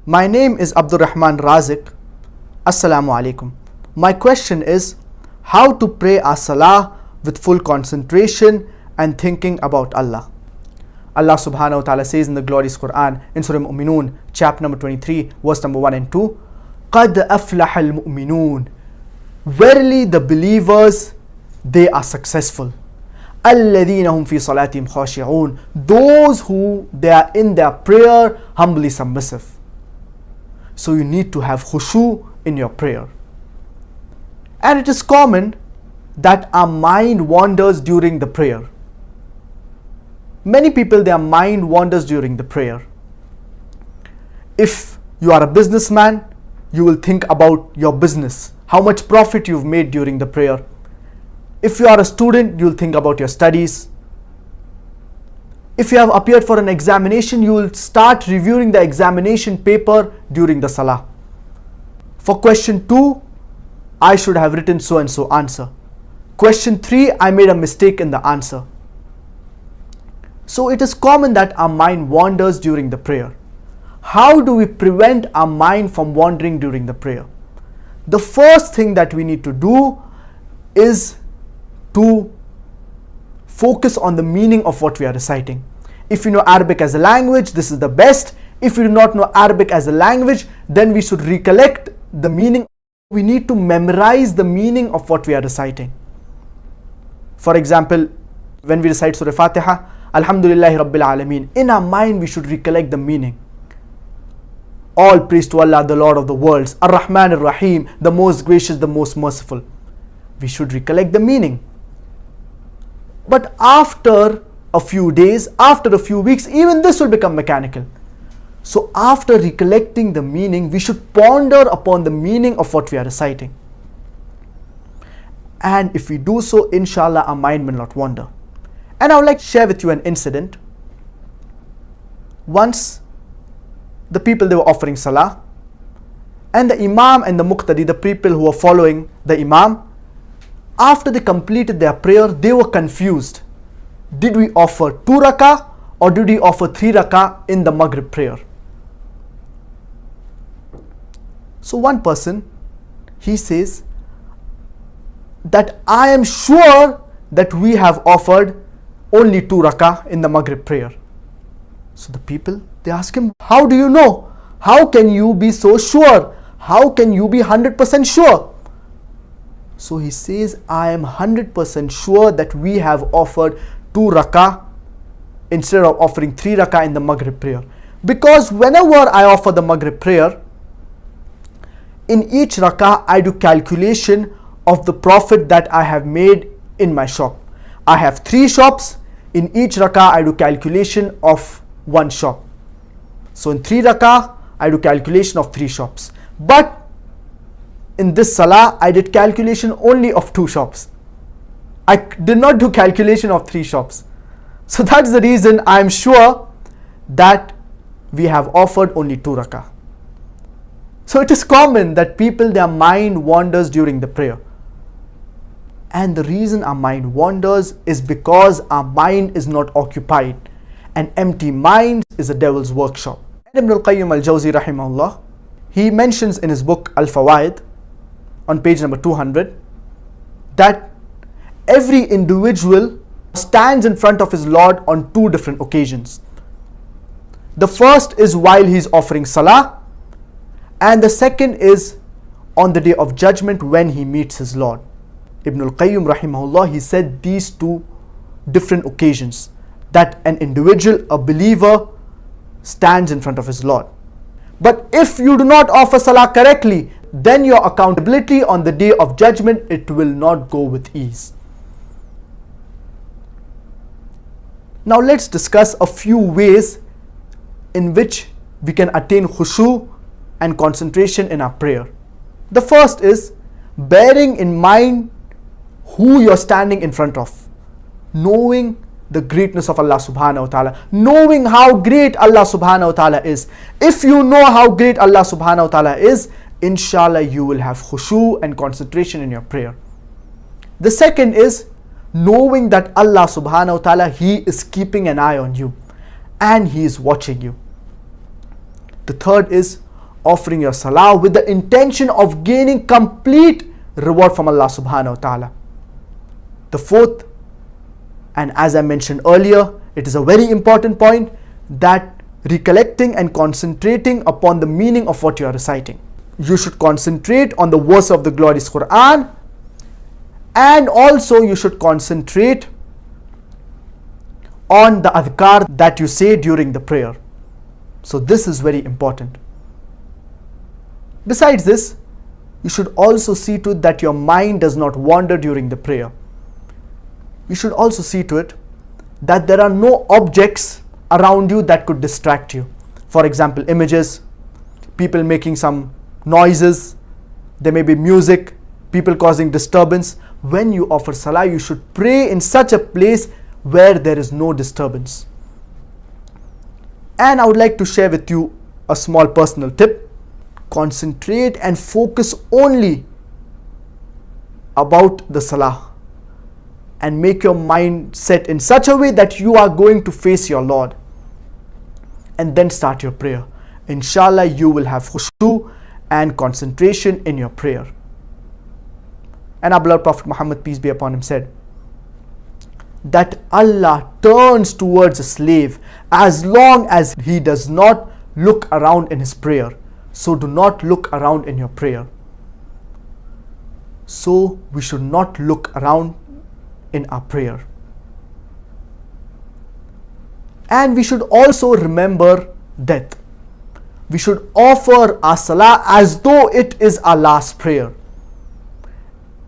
My name is Abdurrahman Razik. Assalamu alaikum. My question is how to pray our Salah with full concentration and thinking about Allah. Allah subhanahu wa ta'ala says in the glorious Quran in Surah Mu'minun, chapter number 23, verse number 1 and 2, قَدْ أَفْلَحَ الْمُؤْمِنُونَ. Verily the believers, they are successful. الَّذِينَ هُمْ فِي صَلَاتِهِمْ خَاشِعُونَ. Those who they are in their prayer humbly submissive. So you need to have khushu in your prayer. And it is common that our mind wanders during the prayer. Many people, their mind wanders during the prayer. If you are a businessman, you will think about your business, how much profit you've made during the prayer. If you are a student, you'll think about your studies. If you have appeared for an examination, you will start reviewing the examination paper during the Salah. For question 2, I should have written so and so answer. Question 3, I made a mistake in the answer. So it is common that our mind wanders during the prayer. How do we prevent our mind from wandering during the prayer? The first thing that we need to do is to focus on the meaning of what we are reciting. If you know Arabic as a language, this is the best. If you do not know Arabic as a language, then we should recollect the meaning. We need to memorize the meaning of what we are reciting. For example, when we recite Surah Fatiha, Alhamdulillahi Rabbil Alameen, in our mind we should recollect the meaning. All praise to Allah, the Lord of the worlds, Ar-Rahman Ar-Rahim, the most gracious, the most merciful. We should recollect the meaning. But after a few days, after a few weeks, even this will become mechanical. So after recollecting the meaning, we should ponder upon the meaning of what we are reciting. And if we do so, inshallah, our mind will not wander. And I would like to share with you an incident. Once, the people, they were offering Salah, and the Imam and the Muqtadi, the people who were following the Imam, after they completed their prayer, they were confused. Did we offer 2 rakah or did we offer 3 rakah in the Maghrib prayer? So one person, he says that I am sure that we have offered only 2 rakah in the Maghrib prayer. So the people, they ask him, how do you know? How can you be so sure? How can you be 100% sure? So he says, I am 100% sure that we have offered 2 rakah instead of offering 3 rakah in the Maghrib prayer. Because whenever I offer the Maghrib prayer, in each rakah I do calculation of the profit that I have made in my shop. I have 3 shops. In each rakah I do calculation of 1 shop. So in 3 rakah I do calculation of 3 shops. But in this Salah, I did calculation only of 2 shops. I did not do calculation of 3 shops. So that's the reason I am sure that we have offered only 2 rakah. So it is common that people, their mind wanders during the prayer. And the reason our mind wanders is because our mind is not occupied. An empty mind is a devil's workshop. Ibn al-Qayyim al-Jawzi rahimahullah, he mentions in his book Al-Fawaid, on page number 200, that every individual stands in front of his Lord on 2 different occasions. The first is while he is offering Salah, and the second is on the day of judgment when he meets his Lord. Ibn al-Qayyim rahimahullah, he said these 2 different occasions, that an individual, a believer, stands in front of his Lord. But if you do not offer Salah correctly, then your accountability on the day of judgment, it will not go with ease. Now let's discuss a few ways in which we can attain khushu and concentration in our prayer. The first is bearing in mind who you're standing in front of, knowing the greatness of Allah subhanahu wa ta'ala, knowing how great Allah subhanahu wa ta'ala is. If you know how great Allah subhanahu wa ta'ala is, inshallah you will have khushu and concentration in your prayer. The second is knowing that Allah subhanahu wa ta'ala, He is keeping an eye on you and He is watching you. The third is offering your salah with the intention of gaining complete reward from Allah subhanahu wa ta'ala. The fourth, and as I mentioned earlier, it is a very important point, that recollecting and concentrating upon the meaning of what you are reciting. You should concentrate on the verse of the glorious Quran, and also you should concentrate on the adhkar that you say during the prayer. So this is very important. Besides this, you should also see to it that your mind does not wander during the prayer. You should also see to it that there are no objects around you that could distract you. For example, images, people making some noises, there may be music, people causing disturbance. When you offer salah, you should pray in such a place where there is no disturbance. And I would like to share with you a small personal tip. Concentrate and focus only about the salah, and make your mind set in such a way that you are going to face your Lord, and then start your prayer. Inshallah, you will have khushu and concentration in your prayer. And our beloved Prophet Muhammad, peace be upon him, said that Allah turns towards a slave as long as he does not look around in his prayer. So do not look around in your prayer. So we should not look around in our prayer. And we should also remember death. We should offer our salah as though it is our last prayer.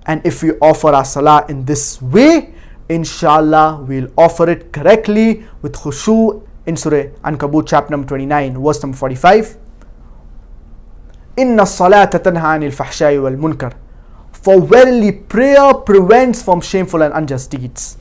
And if we offer our salah in this way, inshallah, we'll offer it correctly with khushu. In Surah Ankabut chapter number 29, verse number 45. Inna salata tanha anil fahsha'i wal munkar. For verily prayer prevents from shameful and unjust deeds.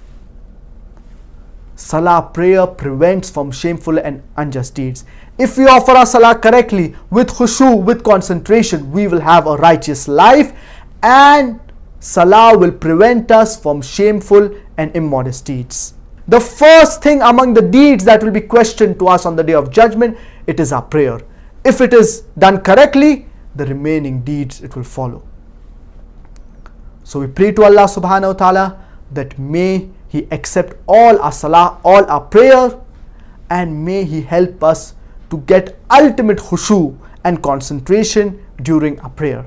Salah, prayer prevents from shameful and unjust deeds. If we offer our salah correctly, with khushu, with concentration, we will have a righteous life, and salah will prevent us from shameful and immodest deeds. The first thing among the deeds that will be questioned to us on the day of judgment, it is our prayer. If it is done correctly, the remaining deeds it will follow. So we pray to Allah subhanahu wa ta'ala that may He accept all our salah, all our prayer, and may He help us to get ultimate khushu and concentration during our prayer.